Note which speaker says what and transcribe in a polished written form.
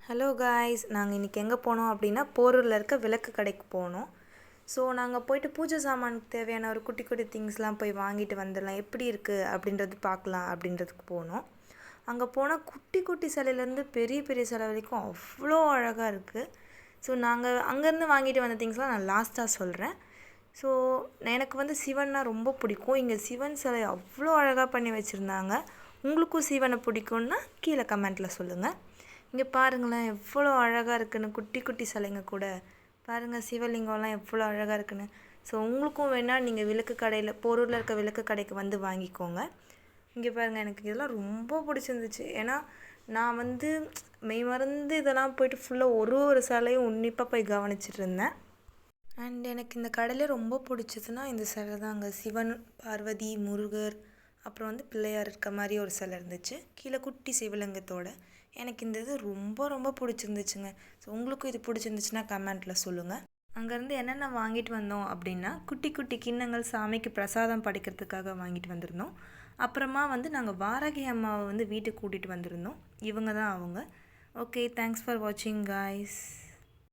Speaker 1: Hello guys, நாங்கள் இன்றைக்கி எங்கே போனோம் அப்படின்னா போரூரில் இருக்க விளக்கு கடைக்கு போனோம். ஸோ நாங்கள் போய்ட்டு பூஜை சாமானுக்கு தேவையான ஒரு குட்டி குட்டி திங்ஸ்லாம் போய் வாங்கிட்டு வந்துடலாம், எப்படி இருக்குது அப்படின்றது பார்க்கலாம் அப்படின்றதுக்கு போனோம். அங்கே போனால் குட்டி குட்டி சிலையிலேருந்து பெரிய பெரிய சிலை வரைக்கும் அவ்வளோ அழகாக இருக்குது. ஸோ நாங்கள் அங்கேருந்து வாங்கிட்டு வந்த திங்ஸ்லாம் நான் லாஸ்ட்டாக சொல்கிறேன். ஸோ எனக்கு வந்து சிவன்னா ரொம்ப பிடிக்கும். இங்கே சிவன் சிலை அவ்வளோ அழகாக பண்ணி வச்சுருந்தாங்க. உங்களுக்கும் சிவனை பிடிக்கும்னா கீழே கமெண்ட்டில் சொல்லுங்கள். இங்கே பாருங்களேன் எவ்வளோ அழகாக இருக்குன்னு, குட்டி குட்டி சிலைங்க கூட பாருங்கள், சிவலிங்கம்லாம் எவ்வளோ அழகாக இருக்குன்னு. ஸோ உங்களுக்கும் வேணால் நீங்கள் விளக்கு கடையில் போரூரில் இருக்க விளக்கு கடைக்கு வந்து வாங்கிக்கோங்க. இங்கே பாருங்கள், எனக்கு இதெல்லாம் ரொம்ப பிடிச்சிருந்துச்சு. ஏன்னா நான் வந்து மெய் மறந்து இதெல்லாம் போய்ட்டு ஃபுல்லாக ஒரு சிலையும் உன்னிப்பாக போய் கவனிச்சிட்டு இருந்தேன். அண்ட் எனக்கு இந்த கடையில் ரொம்ப பிடிச்சதுன்னா இந்த சிலை தாங்க. சிவன், பார்வதி, முருகர், அப்புறம் வந்து பிள்ளையார் இருக்க மாதிரி ஒரு சிலை இருந்துச்சு, கீழே குட்டி சிவலிங்கத்தோட. எனக்கு இந்த இது ரொம்ப ரொம்ப பிடிச்சிருந்துச்சுங்க. ஸோ உங்களுக்கும் இது பிடிச்சிருந்துச்சுன்னா கமெண்ட்டில் சொல்லுங்கள். அங்கேருந்து என்னென்ன வாங்கிட்டு வந்தோம் அப்படின்னா, குட்டி குட்டி கிண்ணங்கள் சாமிக்கு பிரசாதம் படைக்கிறதுக்காக வாங்கிட்டு வந்திருந்தோம். அப்புறமா வந்து நாங்கள் வாராகி அம்மாவை வந்து வீட்டுக்கு கூட்டிகிட்டு வந்திருந்தோம். இவங்க தான் அவங்க. ஓகே, தேங்க்ஸ் ஃபார் வாட்சிங் காய்ஸ்.